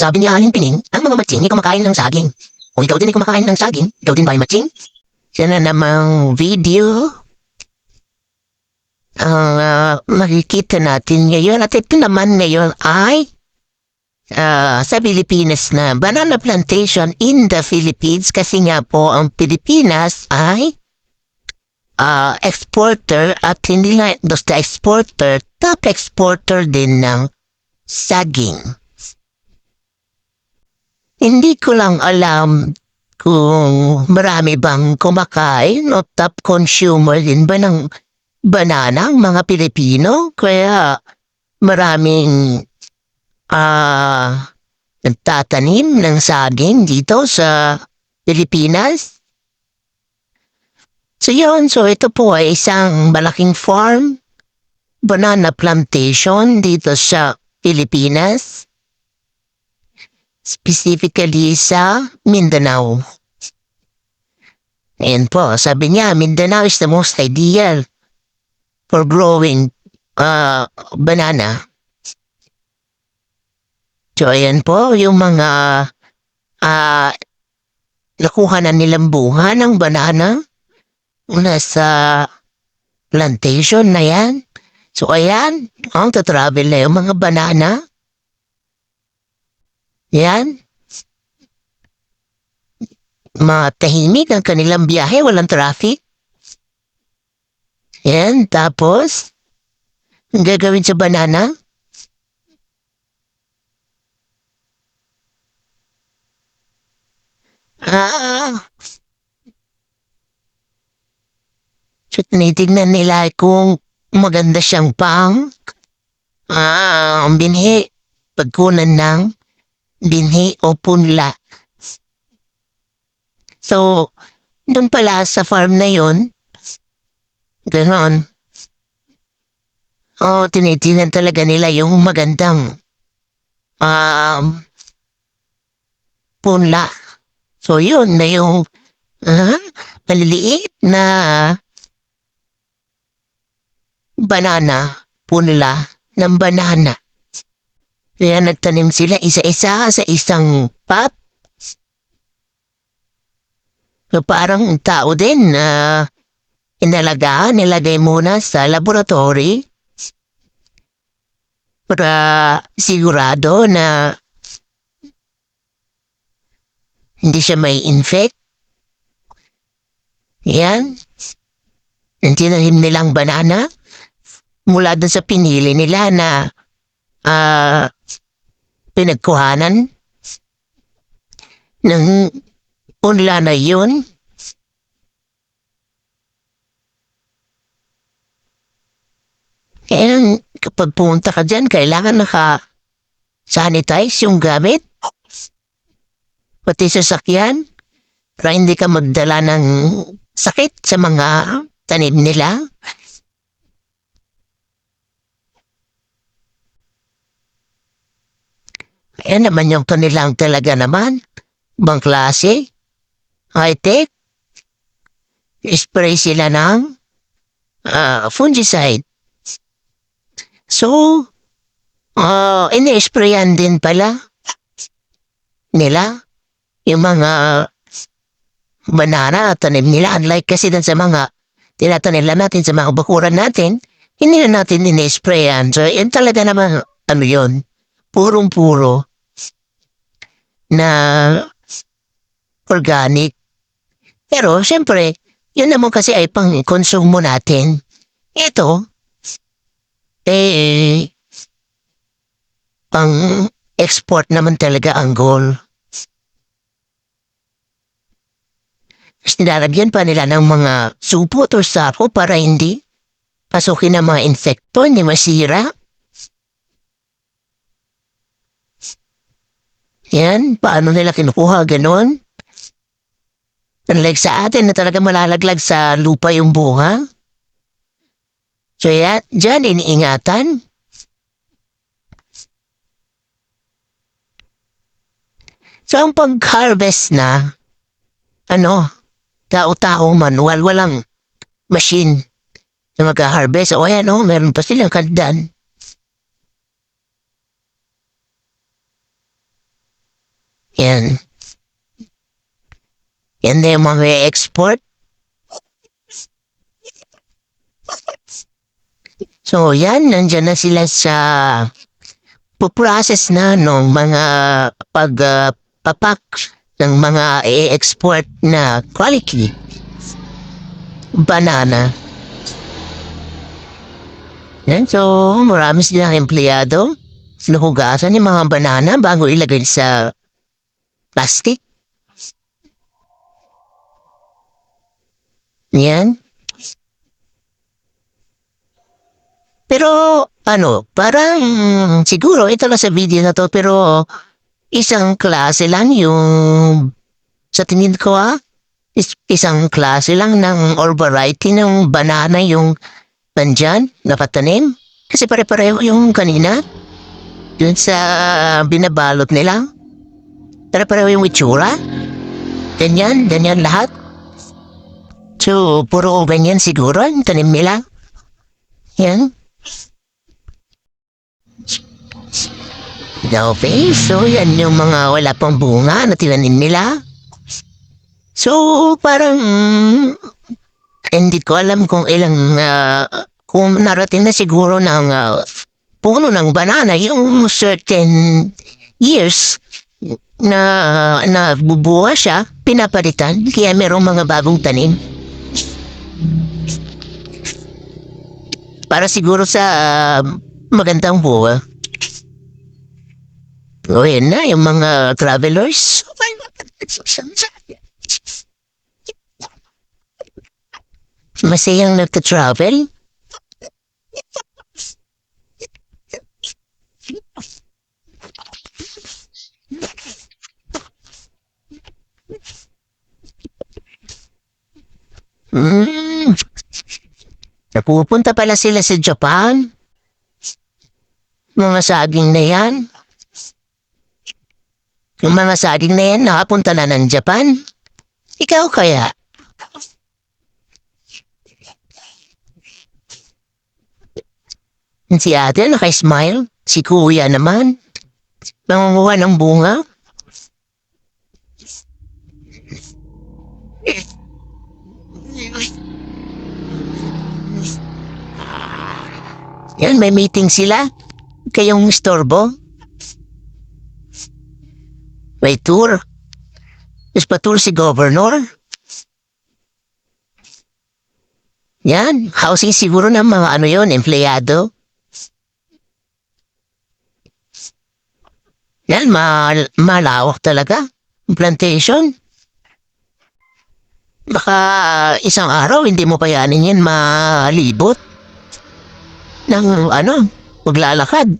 Sabi ni Aling Pining, ang mga matching ay kumakain ng saging. Kung ikaw din ay kumakain ng saging, ikaw din ba ay matching? Yan na namang video ang makikita natin ngayon. At ito naman ngayon ay sa Pilipinas na banana plantation in the Philippines kasi nga po ang Pilipinas ay exporter at hindi nga basta exporter, top exporter din ng saging. Hindi ko lang alam kung marami bang kumakain o top consumer din ba ng banana ang mga Pilipino. Kaya maraming nagtatanim ng saging dito sa Pilipinas. So yun, so ito po ay isang malaking farm, banana plantation dito sa Pilipinas. Specifically sa Mindanao. Ayan po, sabi niya, Mindanao is the most ideal for growing banana. So ayan po, yung mga nakuha na nilang bunga ng banana nasa plantation na yan. So ayan, ang tatravel na yung mga banana. Yan. Matahimik ang kanilang biyahe, walang traffic. Yan, tapos, ang gagawin sa banana? So, tinitignan nila kung maganda siyang ang binhi, pagkunan ng binhi o punla. So, doon pala sa farm na yun, gano'n. Tinitingnan talaga nila yung magandang punla. So, yun na yung maliliit na banana, punla ng banana. Kaya nagtanim sila isa-isa sa isang pot. So parang tao din na nilagay muna sa laboratory para sigurado na hindi siya may infect. Yan. Ang tinanim nilang banana mula doon sa pinili nila na pinagkuhanan ng punla na yun. Kaya kapag pumunta ka dyan, kailangan naka-sanitize yung gamit. Pati sasakyan, para hindi ka magdala ng sakit sa mga tanim nila. Ayan naman yung kanilang talaga naman. Ibang klase. High-tech. Spray sila ng fungicide. So, ini-sprayan din pala nila yung mga banana tanim nila. Unlike kasi dun sa mga tinatanim natin sa mga bakuran natin, hindi na natin ini-sprayan. So, yun talaga naman, yun, purong-puro na organic. Pero, siyempre, yun naman kasi ay pang-konsumo natin. Ito, pang-export naman talaga ang goal. Tapos nilalagyan pa nila ng mga supot o sako para hindi pasukin ng mga insekto, hindi masira. Yan, paano nila kinukuha, ganon? Unlike sa atin na talaga malalaglag sa lupa yung bunga. So yan, dyan iniingatan. So ang pag-harvest na, tao-tao manual, walang machine na mag-harvest. O ayan meron pa silang kandan. Yan. Yan na yung mga export. So yan, nandyan na sila sa process na nung mga papak ng mga i-export na quality banana. Yan, so marami silang empleyado. Sinuhugasan yung mga banana bago ilagay sa plastic. Yan. Pero ano, parang siguro ito lang sa video na to pero isang klase lang yung sa tingin ko isang klase lang ng or variety ng banana yung nandyan napatanim. Kasi pare-pareho yung kanina dun sa binabalot nila. Pare-pareho yung itsura. Ganyan lahat. So, puro ganyan siguro yung tanim nila. Yan. Okay, so yan yung mga wala pang bunga na tinanim nila. So, parang hindi ko alam kung ilang kung narating na siguro ng puno ng banana yung certain years na bubuha siya, pinapalitan, kaya merong mga bagong tanim. Para siguro sa magandang buha. O yan na, yung mga travelers. Masayang nagta-travel. Napupunta pala sila sa Japan. Mga saging na yan. Yung mga saging na yan nakapunta na ng Japan. Ikaw kaya? Si ate naka-smile. Si kuya naman. Nangunguha ng bunga. Yan, may meeting sila. Kayong istorbo. May tour. Is pa tour si governor. Yan, housing siguro ng mga ano yon, empleyado. Yan, malawak talaga. Plantation. Baka isang araw hindi mo payanin yan malibot ng ano, maglalakad.